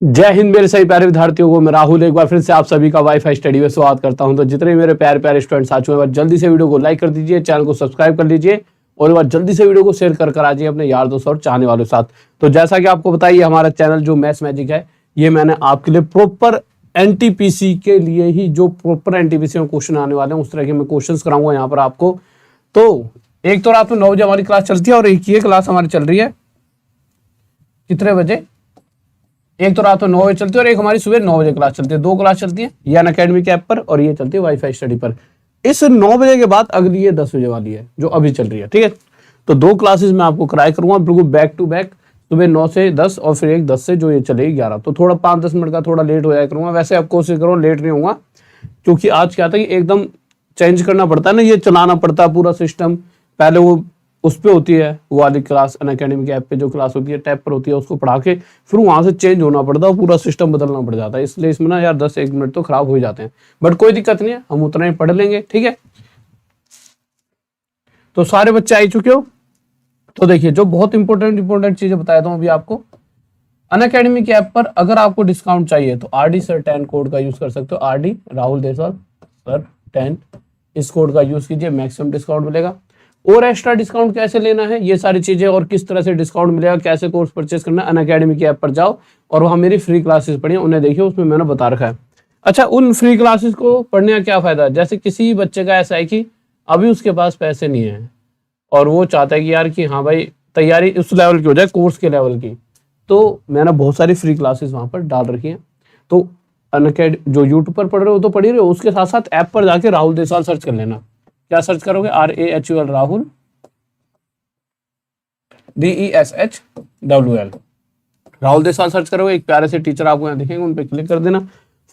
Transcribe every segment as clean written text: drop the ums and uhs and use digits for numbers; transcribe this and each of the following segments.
जय हिंद मेरे सभी प्यारे विद्यार्थियों को। मैं राहुल एक बार फिर से आप सभी का वाईफाई स्टडी में स्वागत करता हूं। तो जितने मेरे प्यारे प्यारे स्टूडेंट्स आ चुके हैं जल्दी से वीडियो को लाइक कर दीजिए, चैनल को सब्सक्राइब कर लीजिए और एक बार जल्दी से वीडियो को शेयर कर आ जाइए अपने यार दोस्तों और चाहने वालों के साथ। तो जैसा कि आपको बताइए हमारा चैनल जो मैथ्स मैजिक है, ये मैंने आपके लिए प्रॉपर एनटीपीसी के लिए ही जो प्रॉपर एनटीपीसी में क्वेश्चन आने वाले हैं उस तरह के मैं क्वेश्चन कराऊंगा यहाँ पर आपको। तो एक तो रात में 9 बजे हमारी क्लास चलती है और एक ये क्लास हमारी चल रही है कितने बजे, एक तो रात में 9 बजे चलती है और एक हमारी सुबह 9 बजे क्लास चलती है। दो क्लास चलती है, ये अनअकैडमी के ऐप पर और ये चलती है वाईफाई स्टडी पर। इस 9 बजे के बाद अगली ये 10 बजे वाली है जो अभी चल रही है, ठीक है। तो दो क्लासेस मैं आपको कराया करूंगा बिल्कुल बैक टू बैक, सुबह 9 से 10 और फिर एक 10 से जो ये चलेगी 11। तो थोड़ा 5-10 मिनट का थोड़ा लेट हो जाया करूंगा, वैसे आप कोशिश करो लेट नहीं होगा, क्योंकि आज क्या था कि एकदम चेंज करना पड़ता है ना, ये चलाना पड़ता है पूरा सिस्टम। पहले वो उस पे होती है वो वाली क्लास अनअकैडमी के ऐप पे जो क्लास होती है टैब पर होती है, उसको पढ़ा के फिर वहां से चेंज होना पड़ता है, पूरा सिस्टम बदलना पड़ जाता है। इसलिए इसमें ना यार 10-1 मिनट तो खराब हो ही जाते हैं, बट कोई दिक्कत नहीं है, हम उतना ही पढ़ लेंगे, ठीक है। तो सारे बच्चे आ चुके हो। तो देखिए जो बहुत इंपॉर्टेंट चीजें बताया था अभी आपको, अनअकैडमी के ऐप पर अगर आपको डिस्काउंट चाहिए तो RD Sir 10 कोड का यूज कर सकते हो। RD राहुल देसाल Sir 10 इस कोड का यूज कीजिए, मैक्सिमम डिस्काउंट मिलेगा। और एक्स्ट्रा डिस्काउंट कैसे लेना है, ये सारी चीजें और किस तरह से डिस्काउंट मिलेगा, कैसे कोर्स परचेस करना है, अनअकैडमी के ऐप पर जाओ और वहां मेरी फ्री क्लासेस पढ़िए, उन्हें देखिए, उसमें मैंने बता रखा है। अच्छा, उन फ्री क्लासेस को पढ़ने का क्या फायदा है, जैसे किसी बच्चे का ऐसा है कि अभी उसके पास पैसे नहीं है और वो चाहता है कि यार कि हाँ भाई तैयारी उस लेवल की हो जाए, कोर्स के लेवल की, तो मैंने बहुत सारी फ्री क्लासेस वहां पर डाल रखी हैं। तो अनअकैडमी जो यूट्यूब पर पढ़ रहे हो तो पढ़ ही रहे हो, उसके साथ साथ ऐप पर जाके राहुल देसाल सर्च कर लेना। क्या सर्च करोगे? RAHUL Rahul DESHWL Rahul Desal search करोगे, एक प्यारे से टीचर आपको यहाँ दिखेंगे, उन पे क्लिक कर देना,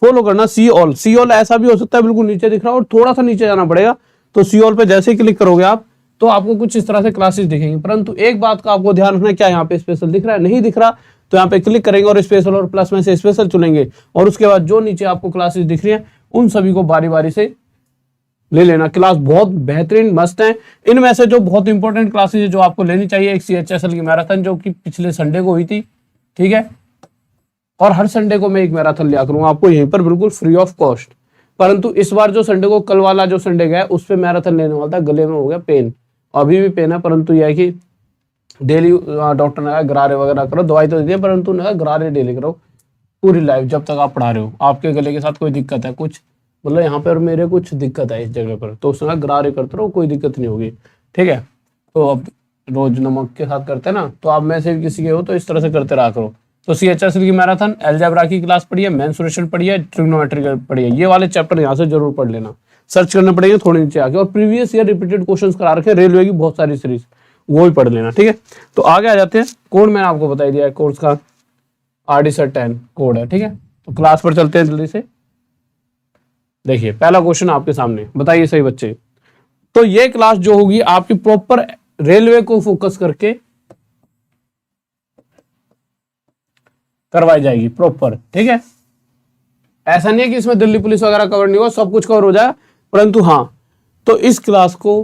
फॉलो करना। सी ऑल ऐसा भी हो सकता है बिल्कुल नीचे दिख रहा है और थोड़ा सा नीचे जाना पड़ेगा। तो सी ऑल पे जैसे ही क्लिक करोगे आप तो आपको कुछ इस तरह से क्लासेस दिखेंगी, परंतु एक बात का आपको ध्यान रखना, क्या यहाँ पे स्पेशल दिख रहा है? नहीं दिख रहा तो यहाँ पे क्लिक करेंगे और स्पेशल और प्लस में से स्पेशल चुनेंगे और उसके बाद जो नीचे आपको क्लासेस दिख रही है उन सभी को बारी बारी से ले लेना। क्लास बहुत बेहतरीन मस्त है। इनमें से जो बहुत इंपॉर्टेंट क्लासेस है जो आपको लेनी चाहिए, एक CHSL की मैराथन जो कि पिछले संडे को हुई थी, ठीक है, और हर संडे को मैं एक मैराथन लिया करूंगा आपको यहीं पर बिल्कुल फ्री ऑफ कॉस्ट। परंतु इस बार जो संडे को कल वाला जो संडे गया उस पर मैराथन लेने वाला था, गले में हो गया पेन, अभी भी पेन है, परंतु यह है कि डेली डॉक्टर ने कहा गरारे वगैरह करो, दवाई तो दी है परंतु ने कहा गरारे डेली करो पूरी लाइफ जब तक आप पढ़ा रहे हो। आपके गले के साथ कोई दिक्कत है कुछ, मतलब यहाँ पर मेरे कुछ दिक्कत है इस जगह पर, तो उसने गरारे करते रहो, कोई दिक्कत नहीं होगी, ठीक है। तो अब रोज नमक के साथ करते हैं ना, तो आप में से भी किसी के हो तो इस तरह से करते रहा करो। तो CHSL की मैराथन, अलजेब्रा की क्लास पढ़िए, मेंसुरेशन पढ़िए, ट्रिग्नोमेट्री पढ़िए, ये वाले चैप्टर यहाँ से जरूर पढ़ लेना, सर्च करने पड़ेंगे थोड़े नीचे आके। और प्रीवियस ईयर रिपीटेड क्वेश्चन करा रखे रेलवे की बहुत सारी सीरीज, वो भी पढ़ लेना, ठीक है। तो आगे आ जाते हैं, कोड मैंने आपको बता दिया है, कोर्स का RD Sir 10 कोड है, ठीक है। तो क्लास पर चलते हैं जल्दी से। देखिए पहला क्वेश्चन आपके सामने, बताइए सही बच्चे। तो ये क्लास जो होगी आपकी प्रॉपर रेलवे को फोकस करके करवाई जाएगी प्रॉपर, ठीक है। ऐसा नहीं है कि इसमें दिल्ली पुलिस वगैरह कवर नहीं होगा, सब कुछ कवर हो जाए, परंतु हाँ, तो इस क्लास को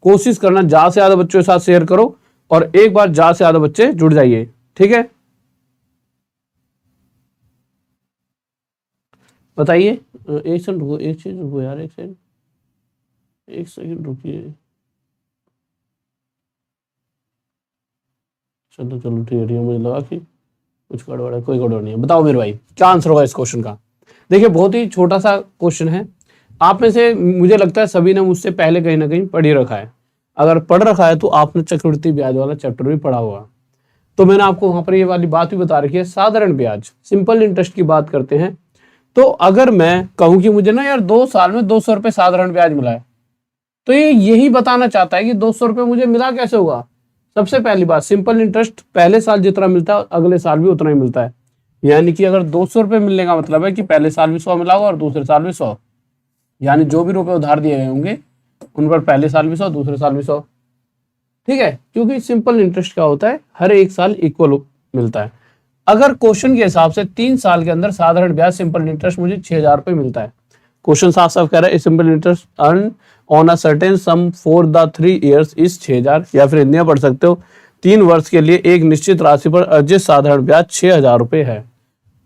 कोशिश करना ज्यादा से ज्यादा बच्चों के साथ शेयर करो और एक बार ज्यादा से ज्यादा बच्चे जुड़ जाइए, ठीक है। बताइए, एक सेकंड रुको, एक चीज रुको यार, एक सेकंड रुकिए। चलो ठीक है, मुझे लगा कि कुछ गड़बड़ है, कोई गड़बड़ नहीं है। बताओ मेरे भाई क्या आंसर होगा इस क्वेश्चन का। देखिए बहुत ही छोटा सा क्वेश्चन है, आप में से मुझे लगता है सभी ने मुझसे पहले कहीं ना कहीं पढ़ ही रखा है। अगर पढ़ रखा है तो आपने चक्रवृद्धि ब्याज वाला चैप्टर भी पढ़ा होगा। तो मैंने आपको वहां पर ये वाली बात भी बता रखी है, साधारण ब्याज, सिंपल इंटरेस्ट की बात करते हैं। तो अगर मैं कहूं कि मुझे ना यार 2 साल में 200 रुपये साधारण ब्याज मिला है, तो ये यही बताना चाहता है कि 200 रुपये मुझे मिला कैसे होगा। सबसे पहली बात, सिंपल इंटरेस्ट पहले साल जितना मिलता है अगले साल भी उतना ही मिलता है, यानी कि अगर 200 रुपये मिलने का मतलब है कि पहले साल भी 100 मिला होगा और दूसरे साल भी 100, यानी जो भी रुपए उधार दिए गए होंगे उन पर पहले साल भी 100 दूसरे साल भी 100, ठीक है। क्योंकि सिंपल इंटरेस्ट क्या होता है, हर एक साल इक्वल मिलता है। अगर क्वेश्चन के हिसाब से 3 साल के अंदर साधारण ब्याज सिंपल इंटरेस्ट मुझे 6000 रुपये मिलता है, क्वेश्चन साफ साफ कह रहा है simple interest earn on a certain some for the 3 years is 6000, या फिर हिंदी में पढ़ सकते हो 3 वर्ष के लिए एक निश्चित राशि पर अर्जित साधारण ब्याज 6000 रुपये है।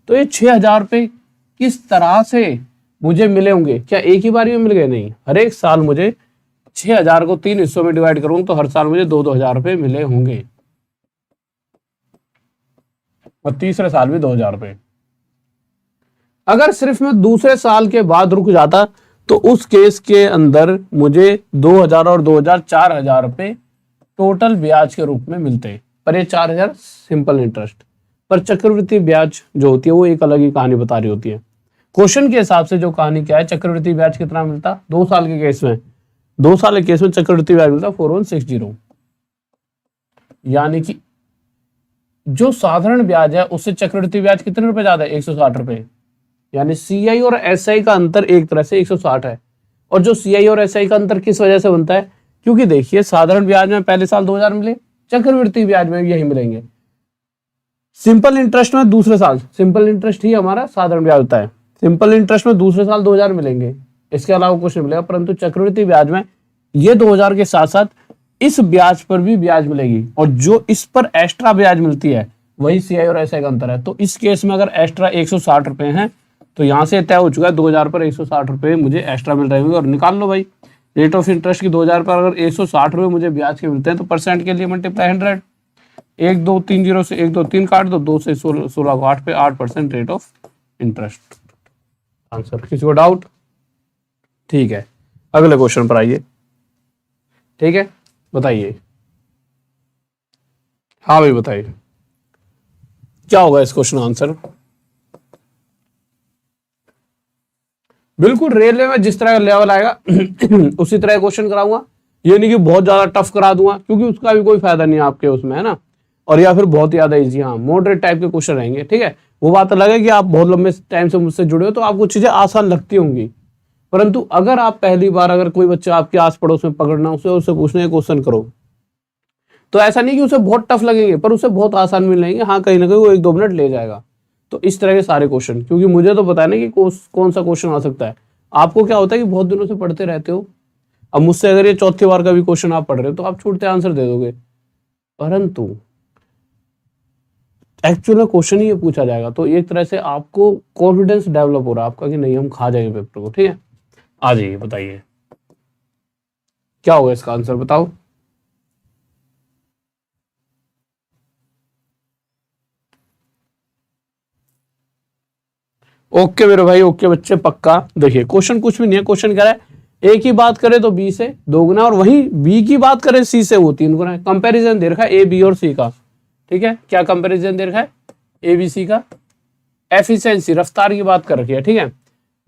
तो ये 6,000 रुपये किस तरह से मुझे मिले होंगे? क्या एक ही बारी में मिल गए? नहीं, हर एक साल मुझे 6,000 को 3 हिस्सों में डिवाइड करूंगा तो हर साल मुझे 2-2 हजार रुपये मिले होंगे, और तीसरे साल भी 2,000 रुपये। अगर सिर्फ मैं दूसरे साल के बाद रुक जाता तो उस केस के अंदर मुझे 2,000 और 2,000 4,000 रुपये टोटल ब्याज के रूप में मिलते, पर ये 4,000 सिंपल इंटरेस्ट। पर चक्रवृद्धि ब्याज जो होती है वो एक अलग ही कहानी बता रही होती है। क्वेश्चन के हिसाब से जो कहानी क्या है, चक्रवृद्धि ब्याज कितना मिलता 2 साल के केस में? 2 साल के केस में चक्रवृद्धि ब्याज मिलता 4160, यानी कि जो साधारण ब्याज है उससे चक्रवृद्धि ब्याज कितने रुपए ज्यादा है? 160 रुपए। यानी सीआई और एसआई का अंतर एक तरह से 160 है। और जो सीआई और एसआई का अंतर किस वजह से बनता है? क्योंकि देखिए साधारण ब्याज में पहले साल 2,000 मिले, चक्रवृद्धि ब्याज में यही मिलेंगे। सिंपल इंटरेस्ट में दूसरे साल, सिंपल इंटरेस्ट ही हमारा साधारण ब्याज होता है, सिंपल इंटरेस्ट में दूसरे साल 2,000 मिलेंगे, इसके अलावा कुछ नहीं मिलेगा। परंतु चक्रवृद्धि ब्याज में ये 2,000 के साथ साथ इस ब्याज पर भी ब्याज मिलेगी, और जो इस पर एक्स्ट्रा ब्याज मिलती है वही सीआई और एसआई का अंतर है। तो इस केस में अगर एक्स्ट्रा 160 रुपए हैं तो यहां से तय हो चुका है 2,000 पर 160 रुपए मुझे एक्स्ट्रा मिल रहे होंगे। और निकाल लो भाई, रेट ऑफ इंटरेस्ट की 2,000 पर अगर 160 रुपए मुझे ब्याज के मिलते हैं तो परसेंट के लिए मल्टीप्लाई 100, 1 2 3 0 से 1 2 3 काट दो, 2 से 16 को 8 पे 8% रेट ऑफ इंटरेस्ट। आंसर। किसी को डाउट? ठीक है, अगले क्वेश्चन पर आइए। ठीक है, बताइए। हाँ भाई बताइए, क्या होगा इस क्वेश्चन आंसर? बिल्कुल रेलवे में जिस तरह का लेवल आएगा उसी तरह क्वेश्चन कराऊंगा। ये नहीं कि बहुत ज्यादा टफ करा दूंगा, क्योंकि उसका भी कोई फायदा नहीं है आपके उसमें, है ना। और या फिर बहुत ज्यादा इजी, हाँ मॉडरेट टाइप के क्वेश्चन रहेंगे। ठीक है, वो बात अलग है कि आप बहुत लंबे टाइम से मुझसे जुड़े हो तो आपको चीजें आसान लगती होंगी, परंतु अगर आप पहली बार अगर कोई बच्चा आपके आस पड़ोस में पकड़ना उससे पूछने का क्वेश्चन करो तो ऐसा नहीं कि उसे बहुत टफ लगेंगे, पर उसे बहुत आसान मिल जाएंगे। हाँ कहीं ना कहीं वो 1-2 मिनट ले जाएगा। तो इस तरह के सारे क्वेश्चन, क्योंकि मुझे तो पता नहीं कि कौन सा क्वेश्चन आ सकता है। आपको क्या होता है कि बहुत दिनों से पढ़ते रहते हो, अब मुझसे अगर ये चौथी बार का भी क्वेश्चन आप पढ़ रहे हो तो आप छूटते आंसर दे दोगे, परंतु एक्चुअल में क्वेश्चन ही ये पूछा जाएगा तो एक तरह से आपको कॉन्फिडेंस डेवलप हो रहा है आपका कि नहीं हम खा जाएंगे पेपर को। ठीक है, आ जाइए, बताइए क्या होगा इसका आंसर, बताओ। ओके मेरे भाई, ओके बच्चे, पक्का। देखिए क्वेश्चन कुछ भी नहीं है, क्वेश्चन कह रहा है ए की बात करें तो बी से 2 गुना, और वहीं बी की बात करें सी से वो 3 गुना है। कंपैरिजन दे रखा है ए बी और सी का। ठीक है, क्या कंपैरिजन दे रखा है? ए बी सी का। एफिशिएंसी, रफ्तार की बात कर रखी है। ठीक है,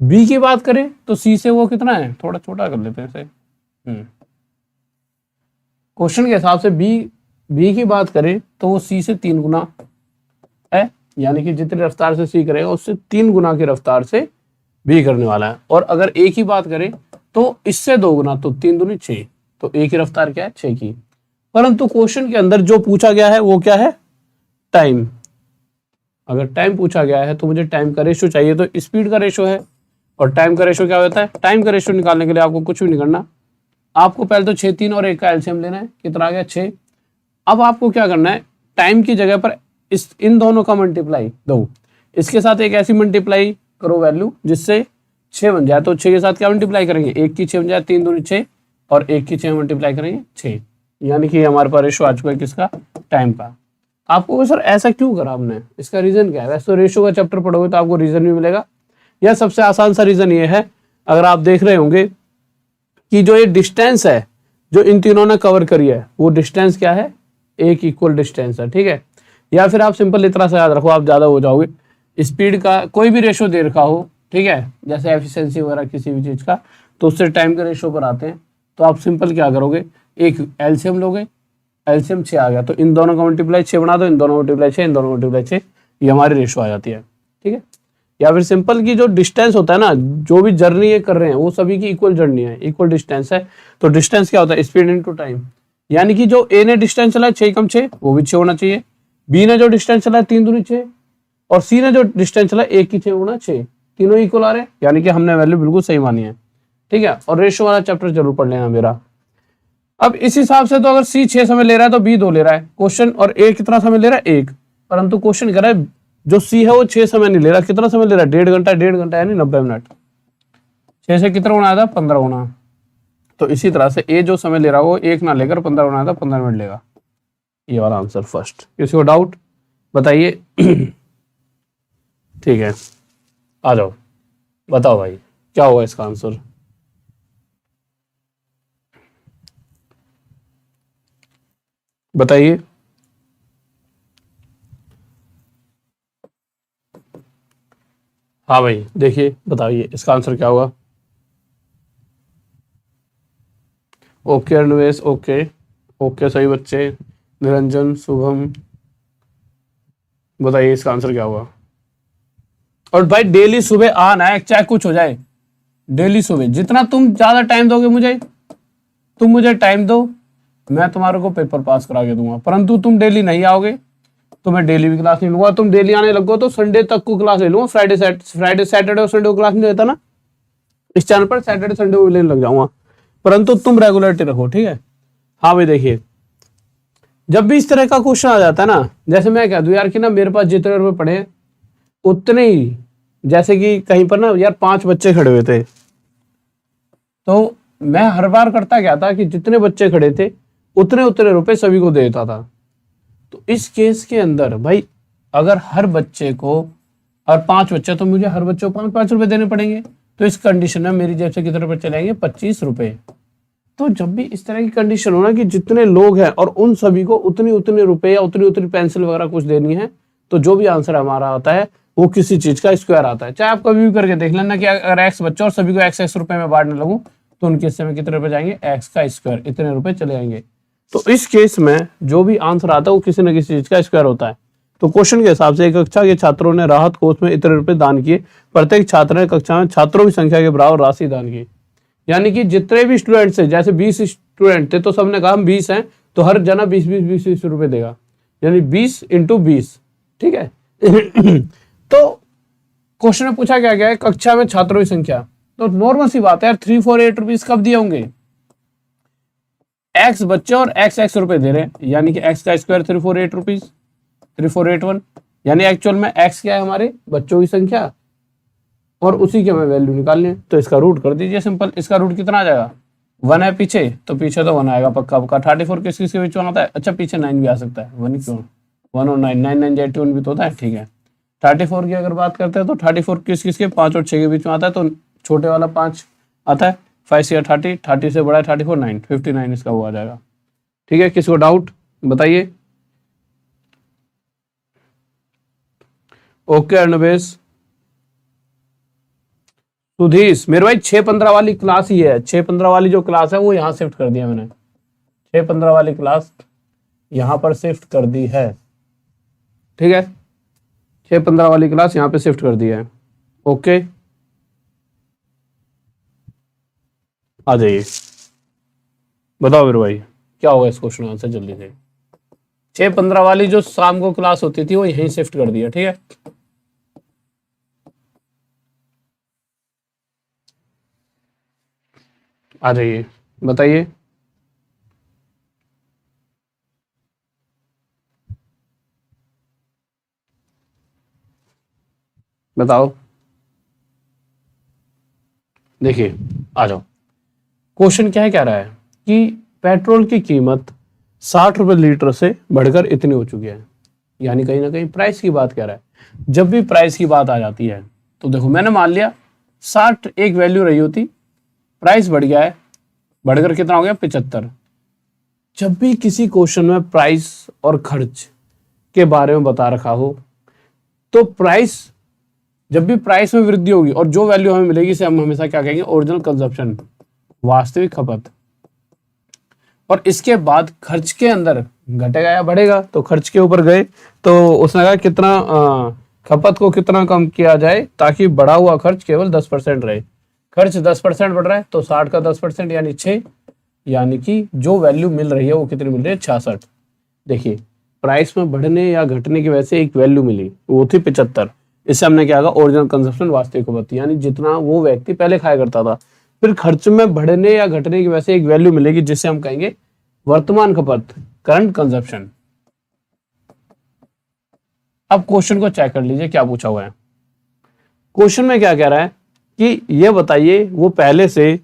बी की बात करें तो सी से वो कितना है, थोड़ा छोटा कर लेते हैं इसे। क्वेश्चन के हिसाब से बी की बात करें तो वो सी से 3 गुना है, यानी कि जितनी रफ्तार से सी करेगा उससे 3 गुना की रफ्तार से बी करने वाला है। और अगर ए की बात करें तो इससे 2 गुना, तो 3 दूनी 6, तो ए की रफ्तार क्या है? 6 की। परंतु क्वेश्चन के अंदर जो पूछा गया है वो क्या है? टाइम। अगर टाइम पूछा गया है तो मुझे टाइम का रेशो चाहिए, तो स्पीड का रेशो है। और टाइम का रेशो क्या होता है? टाइम का रेशो निकालने के लिए आपको कुछ भी नहीं करना, आपको पहले तो 6, 3 और 1 का एलसीएम लेना है। कितना आ गया? 6। अब आपको क्या करना है, टाइम की जगह पर इन दोनों का मल्टीप्लाई दो, इसके साथ एक ऐसी मल्टीप्लाई करो वैल्यू जिससे 6 बन जाए। तो 6 के साथ क्या मल्टीप्लाई करेंगे? 1 की 6 बन जाए, 3 दूनी 6, और 1 की 6 मल्टीप्लाई करेंगे 6, यानी कि हमारे पास रेशो आ चुका है किसका? टाइम का। आपको सर ऐसा क्यों करा हमने, इसका रीजन क्या है? वैसे तो रेशो का चैप्टर पढ़ोगे तो आपको रीजन भी मिलेगा। यह सबसे आसान सा रीजन ये है, अगर आप देख रहे होंगे कि जो ये डिस्टेंस है जो इन तीनों ने कवर करी है वो डिस्टेंस क्या है? एक इक्वल डिस्टेंस है। ठीक है, या फिर आप सिंपल इतना सा याद रखो, आप ज्यादा हो जाओगे। स्पीड का कोई भी रेशो दे रखा हो, ठीक है, जैसे एफिशिएंसी वगैरह किसी भी चीज का, तो उससे टाइम के रेशो पर आते हैं। तो आप सिंपल क्या करोगे, एक एलसीएम लोगे, एलसीएम 6 आ गया तो इन दोनों का मल्टीप्लाई 6 बना दो, इन दोनों मल्टीप्लाई 6, इन दोनों मल्टीप्लाई 6, ये हमारी रेशो आ जाती है। ठीक है, या फिर सिंपल की जो डिस्टेंस होता है ना, जो भी जर्नी ये कर रहे हैं वो सभी की इक्वल जर्नी है, इक्वल डिस्टेंस है। तो डिस्टेंस क्या होता है? स्पीड इनटू टाइम, यानी कि जो ए ने डिस्टेंस चला 6 कम 6 वो भी 6 होना चाहिए, बी ने जो डिस्टेंस चला 3 दूनी 6, और सी ने जो डिस्टेंस चला 1 की 6 गुना 6, तीनों इक्वल आ रहे हैं, यानी कि हमने वैल्यू बिल्कुल सही मानी है। ठीक है, और रेशो वाला चैप्टर जरूर पढ़ लेना मेरा। अब इस हिसाब से तो अगर सी 6 समय ले रहा है तो बी 2 ले रहा है क्वेश्चन, और ए कितना समय ले रहा है? 1। परंतु क्वेश्चन कह रहा है जो सी है वो 6 समय नहीं ले रहा, कितना समय ले रहा है, 1.5 घंटा, 1.5 घंटा यानी 90 मिनट। 6 से कितना गुना आता, 15 गुना। तो इसी तरह से ए जो समय ले रहा है वो 1 ना लेकर 15 गुना आता, 15 मिनट लेगा। ये वाला आंसर फर्स्ट। किसी को डाउट बताइए? ठीक है, आ जाओ, बताओ भाई क्या होगा इसका आंसर। बताइए। हाँ भाई देखिए, बताइए इसका आंसर क्या होगा। ओके अन्वेष, ओके ओके सही बच्चे। निरंजन, शुभम, बताइए इसका आंसर क्या होगा। और भाई डेली सुबह आना है, चाहे कुछ हो जाए, डेली सुबह जितना तुम ज्यादा टाइम दोगे मुझे, तुम मुझे टाइम दो, मैं तुम्हारे को पेपर पास करा के दूंगा। परंतु तुम डेली नहीं आओगे तो मैं डेली भी क्लास नहीं लूंगा। तुम डेली आने लगो तो संडे तक को क्लास ले लूंगा। फ्राइडे सैटरडे और संडे को क्लास नहीं देता ना इस चैनल पर, सैटरडे संडे को लेने लग जाऊंगा। परंतु तुम रेगुलरिटी रखो, ठीक है। हाँ भाई देखिए, जब भी इस तरह का क्वेश्चन आ जाता है ना, जैसे मैं कह दूं यार कि ना मेरे पास जितने रुपए पड़े उतने ही, जैसे कि कहीं पर ना यार 5 बच्चे खड़े हुए थे, तो मैं हर बार करता क्या था कि जितने बच्चे खड़े थे उतने उतने रुपए सभी को देता था। तो इस केस के अंदर भाई अगर हर बच्चे को, और 5 बच्चे तो मुझे हर बच्चे को 5-5 रुपए देने पड़ेंगे। तो इस कंडीशन में मेरी जेब से कितने रुपए चले आएंगे, 25 रुपए। तो जब भी इस तरह की कंडीशन हो ना कि जितने लोग हैं और उन सभी को उतनी उतने रुपए या उतनी उतनी पेंसिल वगैरह कुछ देनी है, तो जो भी आंसर हमारा आता है वो किसी चीज का स्क्वायर आता है। चाहे आप कभी भी करके देख लेना कि अगर एक्स बच्चा और सभी को एक्स रुपए में बांटने लगूं तो उनके हिस्से में कितने रुपए जाएंगे, एक्स का स्क्वायर, इतने रुपए चले जाएंगे। तो इस केस में जो भी आंसर आता है वो किसी न किसी चीज का स्क्वायर होता है। तो क्वेश्चन के हिसाब से एक कक्षा के छात्रों ने राहत कोष में इतने रुपए दान किए। प्रत्येक छात्र ने कक्षा में छात्रों की संख्या के बराबर राशि दान की। यानी कि जितने भी स्टूडेंट्स थे, जैसे 20 स्टूडेंट थे तो सबने कहा हम 20 हैं, तो हर जना 20 रुपए देगा, यानी 20 × 20, ठीक है। तो क्वेश्चन में पूछा क्या गया है, कक्षा में छात्रों की संख्या। तो नॉर्मल सी बात है यार, 348 रुपीज कब दिए होंगे, एक्स बच्चे और एक्स रुपए दे रहे हैं, यानी कि एक्स का स्क्वायर 348 रुपीज, 3481, यानी एक्चुअल में एक्स क्या है, हमारे बच्चों की संख्या, और उसी के हमें वैल्यू निकालनी है। तो इसका रूट कर दीजिए सिंपल। इसका रूट कितना आ जाएगा, 1 है पीछे, तो पीछे तो 1 आएगा पक्का पक्का। 34 किस किसके बीच में आता है, अच्छा पीछे 9 भी आ सकता है, 1 क्यों, 1 और 9, 9 9 81 भी तो होता है, ठीक है। 34 की अगर बात करते हैं तो 34 किस किसके, 5 और 6 के बीच में आता है, तो छोटे वाला 5 आता है, 5 या 30, 30 से बड़ा है 34, 9, 59 इसका वो आ जाएगा, ठीक है। किसी को डाउट बताइए। ओके अर्णवेश, सुधीश, मेरे भाई 6-15 वाली क्लास ही है, 6-15 वाली जो क्लास है वो यहाँ शिफ्ट कर दिया मैंने, 6-15 वाली क्लास यहाँ पर शिफ्ट कर दी है, ठीक है। 6-15 वाली क्लास यहाँ पे शिफ्ट कर दी है। ओके आ जाइए, बताओ मेरे भाई क्या होगा इस क्वेश्चन आंसर जल्दी से। 6-15 वाली जो शाम को क्लास होती थी वो यहीं शिफ्ट कर दिया, ठीक है। आ जाइए, बताइए। बताओ, देखिए आ जाओ। क्वेश्चन क्या है, कह रहा है कि पेट्रोल की कीमत 60 रुपए लीटर से बढ़कर इतनी हो चुकी है, यानी कहीं ना कहीं प्राइस की बात कह रहा है। जब भी प्राइस की बात आ जाती है तो देखो मैंने मान लिया 60 एक वैल्यू रही होती, प्राइस बढ़ गया है, बढ़कर कितना हो गया 75। जब भी किसी क्वेश्चन में प्राइस और खर्च के बारे में बता रखा हो तो प्राइस, जब भी प्राइस में वृद्धि होगी और जो वैल्यू हमें मिलेगी इसे हम हमेशा क्या कहेंगे, ओरिजिनल कंजप्शन, वास्तविक खपत। और इसके बाद खर्च के अंदर घटेगा या बढ़ेगा, तो खर्च के ऊपर गए तो उसने कहा कितना खपत को कितना कम किया जाए ताकि बढ़ा हुआ खर्च केवल 10% रहे। खर्च 10% बढ़ रहा है तो 60 का 10% यानी 6, यानी कि जो वैल्यू मिल रही है वो कितनी मिल रही है, 66। देखिए प्राइस में बढ़ने या घटने की वजह से एक वैल्यू मिली, वो थी 75। इससे हमने क्या कहा, ओरिजिनल कंजप्शन, वास्तविक खपत, यानी जितना वो व्यक्ति पहले खाया करता था। फिर खर्च में बढ़ने या घटने की वजह से एक वैल्यू मिलेगी जिसे हम कहेंगे वर्तमान खपत, करंट कंजप्शन। अब क्वेश्चन को चेक कर लीजिए क्या पूछा हुआ है। क्वेश्चन में क्या कह रहा है कि ये बताइए वो पहले से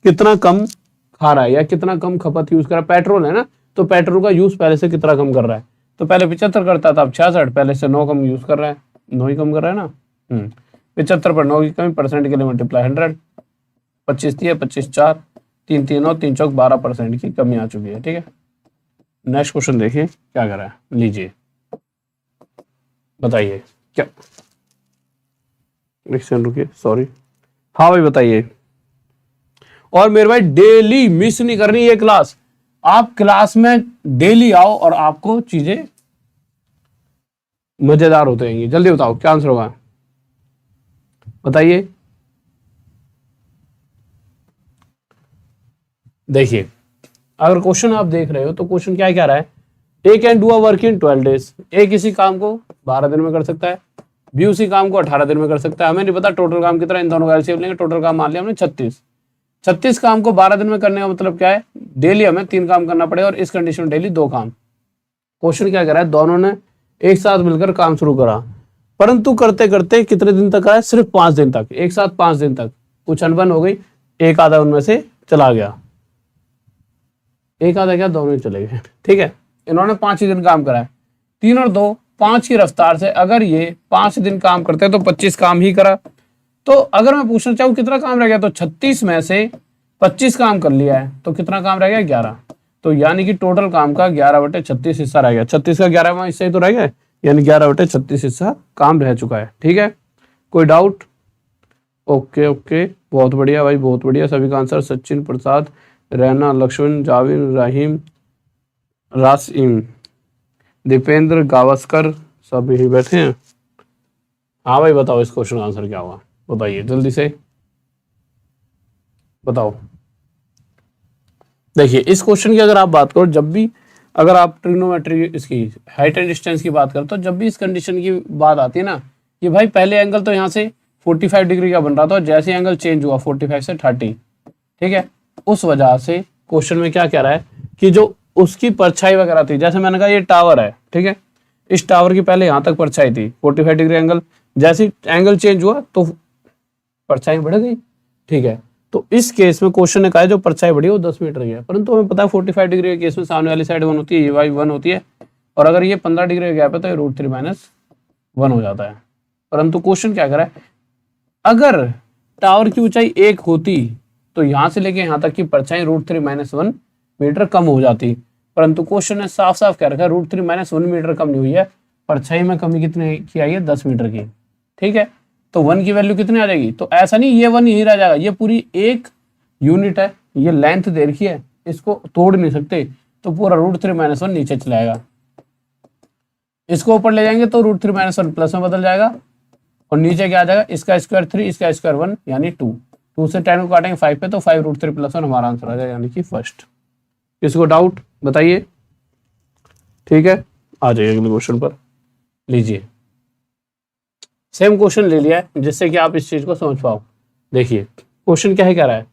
कितना कम खा रहा है या कितना कम खपत यूज कर रहा है। पेट्रोल है ना, तो पेट्रोल का यूज पहले से कितना कम कर रहा है। तो पहले 75 करता था, अब 66, पहले से 9 कम यूज कर रहा है, 9 ही कम कर रहा है ना। 75 पर 9 की कमी, परसेंट के लिए मल्टीप्लाई 100, 25 दिए, 25 4, 3 3 और 3 चौक 12% की कमी आ चुकी है। ठीक है, नेक्स्ट क्वेश्चन देखिए क्या कर रहा है, लीजिए बताइए क्या। एक सेकंड रुकिए, सॉरी। हाँ भाई बताइए। और मेरे भाई डेली मिस नहीं करनी ये क्लास, आप क्लास में डेली आओ और आपको चीजें मजेदार होते रहेंगी। जल्दी बताओ क्या आंसर होगा, बताइए। देखिए अगर क्वेश्चन आप देख रहे हो तो क्वेश्चन क्या कह रहा है, A can do a work in 12 days. A किसी काम को 12 दिन में कर सकता है, बी उसी काम को 18 दिन में कर सकता है। हमें नहीं पता टोटल काम कितना, इन दोनों का एलसीएम लेंगे, टोटल काम मान लिया हमने 36 काम को 12 दिन में करने का मतलब क्या है, डेली हमें 3 काम करना पड़ेगा और इस कंडीशन में डेली 2 काम। क्वेश्चन क्या कर रहा है, दोनों ने एक साथ मिलकर काम शुरू करा, परंतु करते करते कितने दिन तक आया, सिर्फ 5 दिन तक, एक साथ 5 दिन तक। कुछ अनबन हो गई, एक आधा उनमें से चला गया, एक आधा क्या, दोनों ही चले गए। ठीक है, इन्होंने 5 ही दिन काम करा है, 3 और 2 5 की रफ्तार से अगर ये 5 दिन काम करते हैं तो 25 काम ही करा। तो अगर मैं पूछना चाहूँ कितना काम रह गया, तो 36 में से 25 काम कर लिया है तो कितना काम रह गया, 11। तो यानी कि टोटल काम का 11/36 हिस्सा रह गया। 36 का 11वां हिस्सा ही तो रह गया, यानी 11/36 हिस्सा काम रह चुका है। ठीक है, कोई डाउट? ओके ओके, बहुत बढ़िया भाई, बहुत बढ़िया। सभी का आंसर सचिन, प्रसाद, रैना, लक्ष्मण, जाविन, रहीम, रासिम, दीपेंद्र, गावस्कर सब यही बैठे हैं। हाँ भाई बताओ इस क्वेश्चन का आंसर क्या होगा, बताइए जल्दी से बताओ। देखिए इस क्वेश्चन की अगर आप बात करो, जब भी अगर आप ट्रिग्नोमेट्री इसकी हाइट एंड डिस्टेंस की बात करो, तो जब भी इस कंडीशन की बात आती है ना कि भाई पहले एंगल तो यहाँ से 45 डिग्री का बन रहा था, जैसे एंगल चेंज हुआ 45 से 30, ठीक है, उस वजह से क्वेश्चन में क्या कह रहा है कि जो उसकी परछाई वगैरह थी, जैसे मैंने कहा ये टावर है, ठीक है, इस टावर की पहले यहाँ तक परछाई थी 45 डिग्री एंगल, जैसे एंगल चेंज हुआ तो परछाई बढ़ गई। ठीक है, तो इस केस में क्वेश्चन ने कहा है जो परछाई बढ़ी वो 10 मीटर की है, परंतु हमें पता है 45 डिग्री के केस में सामने वाली साइड 1 होती है, ये वाई 1 होती है, और अगर ये 15 डिग्री का गैप है तो ये √3 - 1 हो जाता है। परंतु क्वेश्चन क्या कर रहा है, अगर टावर की ऊंचाई 1 होती तो यहां से लेके यहां तक की परछाई √3 - 1 मीटर कम हो जाती, परंतु क्वेश्चन ने साफ साफ कह रखा है √3 - 1 मीटर कम नहीं हुई है, परछाई में कमी कितने की आई है, 10 मीटर की। ठीक है, तो 1 की वैल्यू कितनी आ जाएगी, तो ऐसा नहीं ये 1 यही रह जाएगा, ये पूरी एक यूनिट है, ये लेंथ दे रखी है, इसको तोड़ नहीं सकते, तो पूरा √3 - 1 नीचे चला जाएगा। इसको ऊपर ले जाएंगे तो √3 - 1 प्लस में बदल जाएगा, और नीचे क्या आ जाएगा, इसका स्क्वायर 3, इसका स्क्वायर 1 यानी 2, 2 से 10 को काटेंगे 5 पे, तो 5 √3 + 1 हमारा आंसर आ जाएगा, यानी कि फर्स्ट। किसको डाउट बताइए? ठीक है, आ जाइए अगले क्वेश्चन पर। लीजिए सेम क्वेश्चन ले लिया है जिससे कि आप इस चीज को समझ पाओ। देखिए क्वेश्चन क्या है, कह रहा है,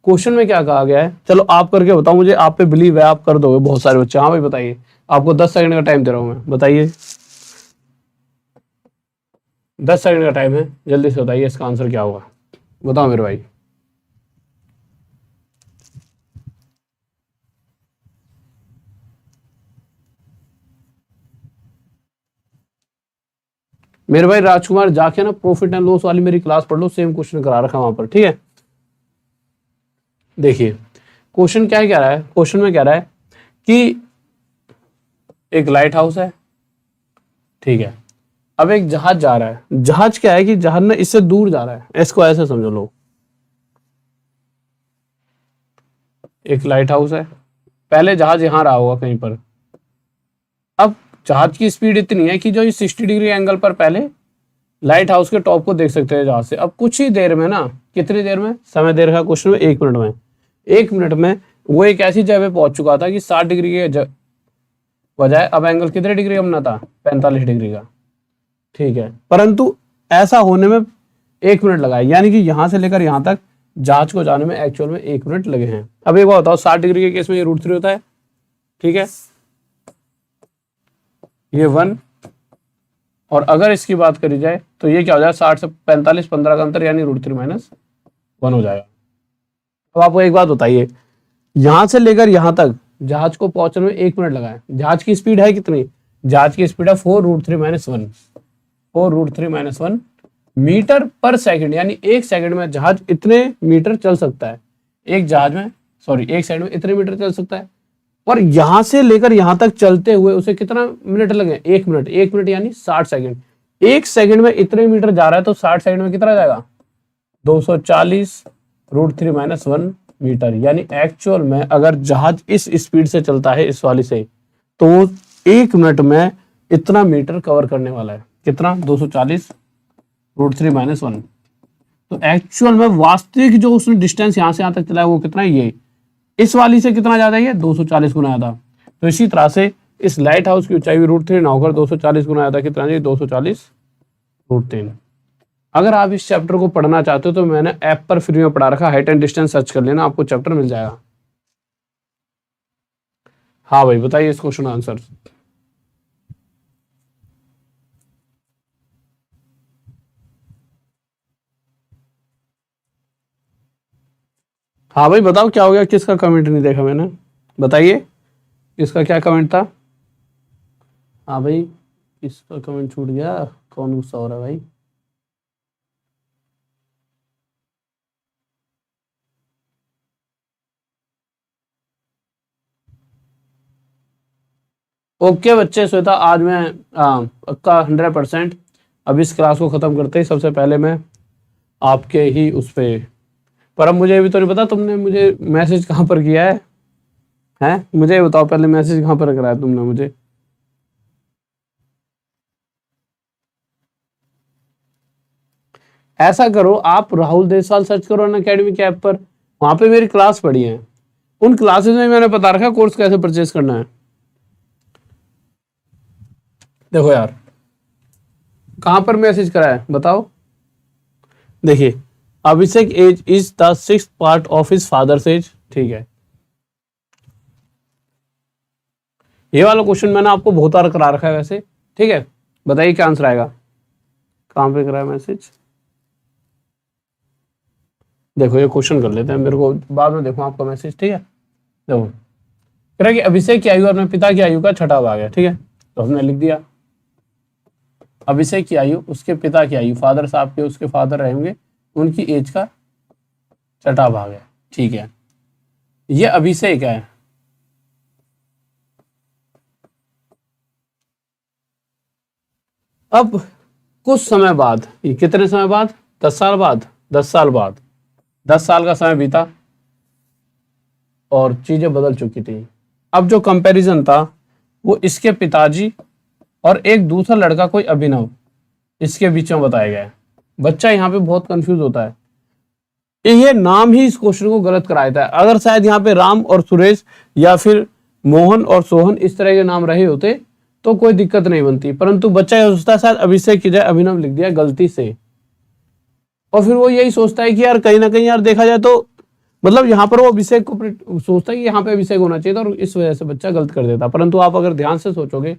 क्वेश्चन में क्या कहा गया है, चलो आप करके बताओ, मुझे आप पे बिलीव है, आप कर दोगे बहुत सारे बच्चे। हाँ भाई बताइए, आपको 10 सेकंड का टाइम दे रहा हूं मैं, बताइए 10 सेकंड का टाइम है, जल्दी से बताइए इसका आंसर क्या होगा, बताओ मेरे भाई। मेरे भाई राजकुमार जाके ना प्रॉफिट एंड लॉस वाली मेरी क्लास पढ़ लो, सेम क्वेश्चन करा रखा वहां पर, ठीक है। देखिए क्वेश्चन क्या कह रहा है, क्वेश्चन में कह रहा है कि एक लाइट हाउस है, ठीक है, अब एक जहाज जा रहा है, जहाज क्या है कि जहाज ना इससे दूर जा रहा है, इसको ऐसे समझो लो, एक लाइट हाउस है, पहले जहाज यहां रहा होगा कहीं पर, अब जहाज की स्पीड इतनी है कि जो 60 डिग्री एंगल पर पहले लाइट हाउस के टॉप को देख सकते हैं जहाज से। अब कुछ ही देर में ना, कितनी देर में, समय देर का क्वेश्चन में 1 मिनट में, 1 मिनट में वो एक ऐसी जगह पे पहुंच चुका था कि 60 डिग्री के बजाय अब एंगल कितने डिग्री का बना था, 45 डिग्री का। ठीक है, परंतु ऐसा होने में 1 मिनट लगा है, यानी कि यहां से लेकर यहां तक जहाज को जाने में एक्चुअल में 1 मिनट लगे हैं। अब एक बात बताओ, 60 डिग्री के केस में ये √3 होता है, ठीक है, ये 1 और अगर इसकी बात करी जाए तो ये क्या हो जाएगा, 60 से 45, 15 का अंतर यानी √3 - 1 हो जाएगा। अब आपको एक बात बताइए, यहां से लेकर यहां तक जहाज को पहुंचने में 1 मिनट लगा है। जहाज की स्पीड है कितनी, जहाज की स्पीड है 4√3 - 1 मीटर पर सेकंड, यानी 1 सेकंड में जहाज इतने मीटर चल सकता है। एक सेकंड में इतने मीटर चल सकता है। और यहां से लेकर यहां तक चलते हुए उसे कितना मिनट लगे, 1 मिनट। 1 मिनट यानी 60 सेकंड। 1 सेकंड में इतने मीटर जा रहा है तो 60 सेकंड में कितना जाएगा, 240 √3 - 1 मीटर। यानी एक्चुअल में अगर जहाज इस स्पीड से चलता है, इस वाली से, तो वो 1 मिनट में इतना मीटर कवर करने वाला है। कितना, 240 √3 - 1। तो एक्चुअल में वास्तविक जो उसने डिस्टेंस यहां से यहां तक चला है वो कितना है, ये इस वाली से कितना ज्यादा है, 240 गुना ज्यादा। तो इसी तरह से इस लाइट हाउस की ऊंचाई भी √3 ना होकर 240 गुना ज्यादा, कितना है, 240 √3। अगर आप इस चैप्टर को पढ़ना चाहते हो तो मैंने ऐप पर फ्री में पढ़ा रखा, हाइट एंड डिस्टेंस सर्च कर लेना, आपको चैप्टर मिल जाएगा। हाँ भाई बताइए इस क्वेश्चन आंसर। हाँ भाई बताओ क्या हो गया, किसका कमेंट नहीं देखा मैंने, बताइए किसका क्या कमेंट था। हाँ भाई किसका कमेंट छूट गया, कौन गुस्सा हो रहा है भाई। ओके बच्चे, श्वेता आज मैं पक्का 100% अब इस क्लास को खत्म करते ही सबसे पहले मैं आपके ही उस पे, पर अब मुझे भी तो नहीं पता तुमने मुझे मैसेज कहाँ पर किया है, हैं मुझे बताओ पहले, मैसेज कहाँ पर कराया तुमने मुझे। ऐसा करो, आप राहुल देसवाल सर्च करो अन अकेडमी के ऐप पर, वहां पे मेरी क्लास पड़ी है। उन क्लासेस में मैंने बता रखा कोर्स कैसे परचेज करना है। देखो यार कहां पर मैसेज करा है बताओ, देखिए Abhishek age is the 6th part of his father's age, ठीक है। ये वाला क्वेश्चन मैंने आपको बहुत बार करा रखा है वैसे, ठीक है। बताइए क्या आंसर आएगा, कहां पे करा है मैसेज। देखो ये क्वेश्चन कर लेते हैं, मेरे को बाद में देखो आपका मैसेज, ठीक है। देखो कह रहा है कि अभिषेक की आयु और अपने पिता की आयु का छठा भाग है, ठीक है। तो हमने लिख दिया अभिषेक की आयु, उसके पिता की आयु, फादर साहब के उसके फादर रहेंगे, उनकी एज का छठा भाग है, ठीक है। ये अभिषेक है, अब कुछ समय बाद, ये कितने समय बाद, 10 साल बाद, 10 साल बाद, 10 साल का समय बीता और चीजें बदल चुकी थी। अब जो कंपैरिजन था वो इसके पिताजी और एक दूसरा लड़का कोई अभिनव, इसके बीच में बताया गया है। बच्चा यहाँ पे बहुत कंफ्यूज होता है, ये नाम ही इस क्वेश्चन को गलत कराया था। अगर शायद यहाँ पे राम और सुरेश या फिर मोहन और सोहन इस तरह के नाम रहे होते तो कोई दिक्कत नहीं बनती, परंतु बच्चा यह सोचता है शायद अभिषेक की जगह अभिनव लिख दिया गलती से, और फिर वो यही सोचता है कि यार कहीं ना कहीं यार देखा जाए तो मतलब यहाँ पर वो अभिषेक को सोचता है कि यहाँ पे अभिषेक होना चाहिए था, और इस वजह से बच्चा गलत कर देता। परंतु आप अगर ध्यान से सोचोगे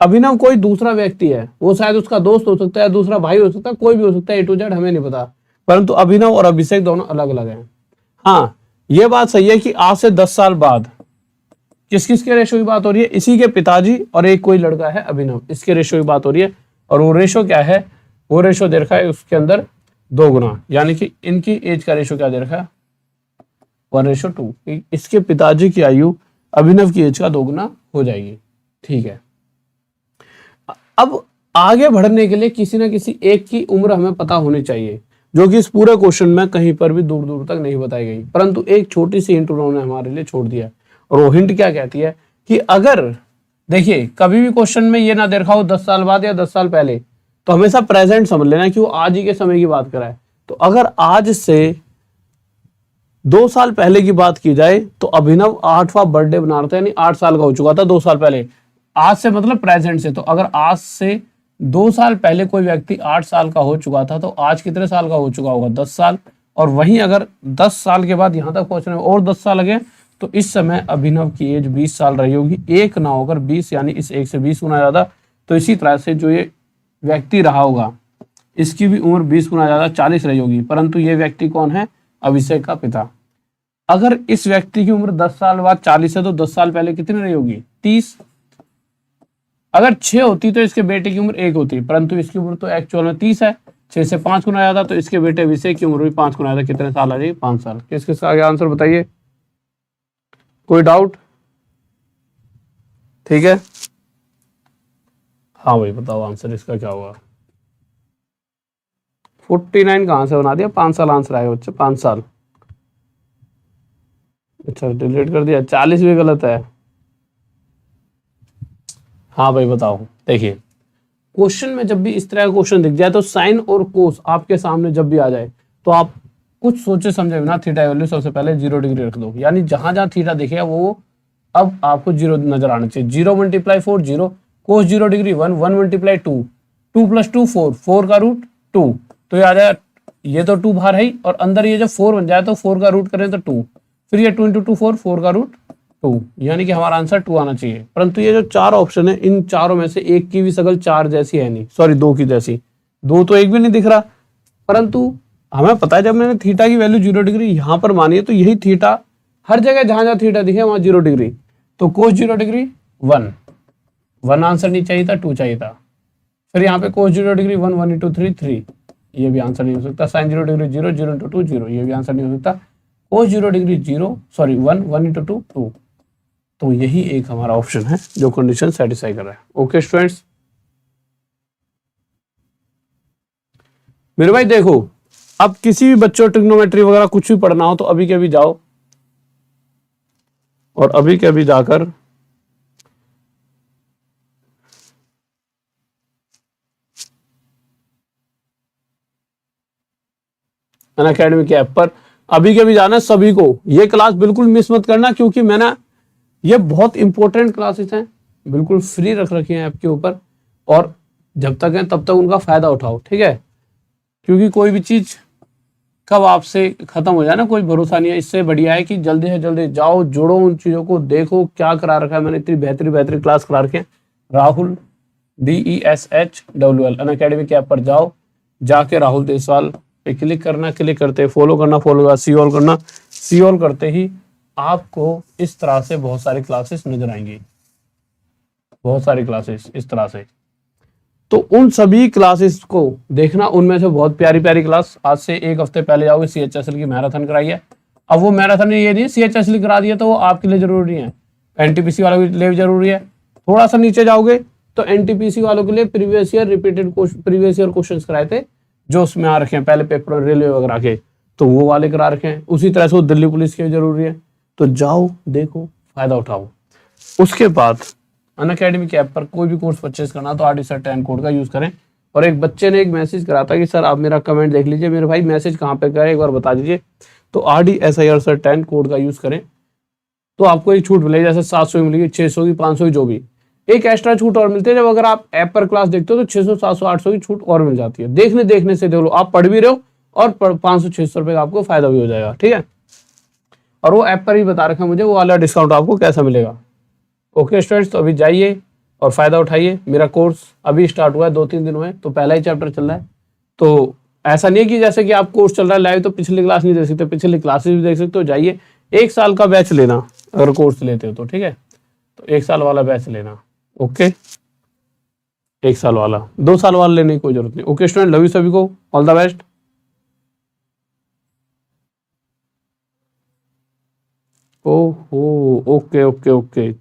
अभिनव कोई दूसरा व्यक्ति है, वो शायद उसका दोस्त हो सकता है, दूसरा भाई हो सकता है, कोई भी हो सकता है, A to Z हमें नहीं पता, परंतु अभिनव और अभिषेक दोनों अलग अलग हैं। हाँ ये बात सही है कि आज से 10 साल बाद किस किस के रेशो की बात हो रही है, इसी के पिताजी और एक कोई लड़का है अभिनव, इसके रेशो की बात हो रही है। और वो रेशो क्या है, वो रेशो दे रखा है उसके अंदर 2 गुना, यानी कि इनकी एज का रेशो क्या दे रखा है 1:2। इसके पिताजी की आयु अभिनव की एज का 2 गुना हो जाएगी, ठीक है। अब आगे बढ़ने के लिए किसी ना किसी एक की उम्र हमें पता होनी चाहिए, जो कि इस पूरे क्वेश्चन में कहीं पर भी दूर दूर तक नहीं बताई गई, परंतु एक छोटी सी हिंट उन्होंने हमारे लिए छोड़ दिया है। और वो हिंट क्या कहती है कि अगर देखिए कभी भी क्वेश्चन में ये ना दे रखा हो 10 साल बाद या 10 साल पहले, तो हमेशा प्रेजेंट समझ लेना कि वो आज ही के समय की बात कराए। तो अगर आज से 2 साल पहले की बात की जाए तो अभिनव 8वां बर्थडे बना रहा था, यानी 8 साल का हो चुका था 2 साल पहले। आज से मतलब प्रेजेंट से, तो अगर आज से 2 साल पहले कोई व्यक्ति 8 साल का हो चुका था तो आज कितने साल का हो चुका होगा, 10 साल। और वहीं अगर 10 साल के बाद यहां तक पहुंचने में और 10 साल लगे तो इस समय अभिनव की एज 20 साल रही होगी, 1 ना होकर 20, यानी इस 1 से 20 गुना ज्यादा। तो इसी तरह से जो ये व्यक्ति रहा होगा, इसकी भी उम्र 20 गुना ज्यादा 40 रही होगी, परंतु ये व्यक्ति कौन है? अभिषेक का पिता। अगर इस व्यक्ति की उम्र 10 साल बाद 40 है तो 10 साल पहले कितनी रही होगी? 30। अगर 6 होती तो इसके बेटे की उम्र 1 होती, परंतु इसकी उम्र तो एक्चुअल में 30 है, 6 से 5 गुना ज्यादा, तो इसके बेटे अभिषेक की उम्र भी 5 गुना ज्यादा। कितने साल आ जाएगी? 5 साल। किस किस का आगे आंसर बताइए? कोई डाउट? ठीक है, हाँ भाई बताओ आंसर इसका क्या होगा? 49 कहां से बना दिया? 5 साल आंसर आएगा बच्चे, 5 साल। अच्छा डिलीट कर दिया। 40 भी गलत है। हाँ भाई बताओ। देखिए क्वेश्चन में जब भी इस तरह का क्वेश्चन दिख जाए तो साइन और कोस आपके सामने जब भी आ जाए तो आप कुछ सोचे समझे बिना थीटा वैल्यू सबसे पहले 0 डिग्री रख दो, यानी जहां जहां थीटा दिखेगा वो अब आपको 0 नजर आना चाहिए। 0 मल्टीप्लाई 4 0, कोस 0 डिग्री 1, 1 मल्टीप्लाई 2, 2 प्लस 2 4, 4 का रूट 2, तो ये आ जाएगा, ये तो 2 बाहर है और अंदर ये जब 4 बन जाए तो 4 का रूट करें तो 2, फिर ये 2 इंटू 2 4, 4 का रूट 2, यानी कि हमारा आंसर 2 आना चाहिए। परंतु ये जो 4 ऑप्शन है इन चारों में से एक की भी शकल 4 जैसी है नहीं, सॉरी 2 की जैसी, 2 तो एक भी नहीं दिख रहा। परंतु हमें पता है जब मैंने थीटा की वैल्यू 0 डिग्री यहां पर मानी है तो यही थीटा हर जगह जहां जहां थीटा दिखे वहां 0 डिग्री, तो कोस 0 डिग्री 1 आंसर नहीं चाहिए था, 2 चाहिए था। फिर यहाँ पे कोस 0 डिग्री 1, 1 इंटू 3 3, ये भी आंसर नहीं हो सकता। साइन 0 डिग्री 0, 0 इंटू 2 0, ये भी आंसर नहीं हो सकता। कोस 0 डिग्री 0, सॉरी 1, 1 इंटू 2 2, तो यही एक हमारा ऑप्शन है जो कंडीशन सेटिस्फाई कर रहा है। ओके स्टूडेंट्स, मेरे भाई देखो अब किसी भी बच्चों ट्रिग्नोमेट्री वगैरह कुछ भी पढ़ना हो तो अभी के अभी जाओ और अभी के अभी जाकर अनअकैडमी के ऐप पर अभी के भी जाना है सभी को। ये क्लास बिल्कुल मिस मत करना क्योंकि मैंने ये बहुत इंपॉर्टेंट क्लासेस हैं, बिल्कुल फ्री रख रखी हैं ऐप के ऊपर, और जब तक है तब तक उनका फायदा उठाओ, ठीक है? क्योंकि कोई भी चीज कब आपसे खत्म हो जाए ना कोई भरोसा नहीं है। इससे बढ़िया है कि जल्दी से जल्दी जाओ, जोड़ो उन चीजों को, देखो क्या करा रखा है मैंने, इतनी बेहतरीन क्लास करा रखे हैं। राहुल DESHWL अनअकैडमी के ऐप पर जाओ, जाके राहुल देसवाल पे क्लिक करना, क्लिक करते फॉलो करना, फॉलो सी ऑल करना, सी ऑल करते ही आपको इस तरह से बहुत सारी क्लासेस नजर आएंगी, बहुत सारी क्लासेस इस तरह से। तो उन सभी क्लासेस को देखना, उनमें से बहुत प्यारी प्यारी क्लास आज से 1 हफ्ते पहले जाओगे CHSL की मैराथन कराई है। अब वो मैराथन ये नहीं CHSL करा दिया तो वो आपके लिए जरूरी है, NTPC वालों के लिए भी जरूरी है। थोड़ा सा नीचे जाओगे तो NTPC वालों के लिए प्रीवियस ईयर क्वेश्चन कराए थे जो उसमें आ रखे हैं पहले पेपर रेलवे वगैरह के, तो वो वाले करा रखे हैं। उसी तरह से वो दिल्ली पुलिस के जरूरी है, तो जाओ देखो फायदा उठाओ। उसके बाद अनअकैडमी के ऐप पर कोई भी कोर्स परचेज करना तो RD10 कोड का यूज करें। और एक बच्चे ने एक मैसेज करा था कि सर आप मेरा कमेंट देख लीजिए, मेरे भाई मैसेज कहाँ पे करें एक बार बता दीजिए। तो RD10 कोड का यूज करें तो आपको एक छूट मिलेगी, जैसे 700 की मिलेगी, 600 की, 500 की, जो भी। एक एक्स्ट्रा छूट और मिलती है जब अगर आप ऐप पर क्लास देखते हो तो 600 700 800 की छूट और मिल जाती है। देखने से देख लो, आप पढ़ भी रहे हो और 500-600 रुपए का आपको फायदा भी हो जाएगा, ठीक है? और वो ऐप पर ही बता रखा है मुझे वो वाला डिस्काउंट आपको कैसा मिलेगा। ओके स्टूडेंट्स, तो अभी जाइए और फायदा उठाइए। मेरा कोर्स अभी स्टार्ट हुआ है, 2-3 दिन हुए, तो पहला ही चैप्टर चल रहा है। तो ऐसा नहीं है कि जैसे कि आप कोर्स चल रहा है लाइव तो पिछली क्लास नहीं देख सकते, पिछली क्लासेस भी देख सकते हो। जाइए 1 साल का बैच लेना अगर कोर्स लेते हो तो, ठीक है? तो 1 साल वाला बैच लेना। ओके 1 साल वाला, 2 साल वाला लेने की कोई जरूरत नहीं। ओके स्टूडेंट, लव यू सभी को, ऑल द बेस्ट। ओहो ओके ओके ओके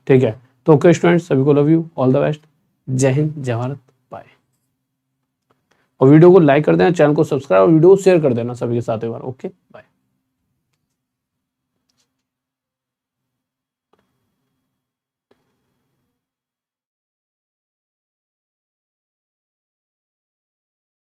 ठीक है। तो ओके स्टूडेंट, सभी को love you, all the best. जय हिंद, जय भारत, बाय। और वीडियो को लाइक कर देना, चैनल को सब्सक्राइब और वीडियो को शेयर कर देना सभी के साथ एक बार। Okay bye.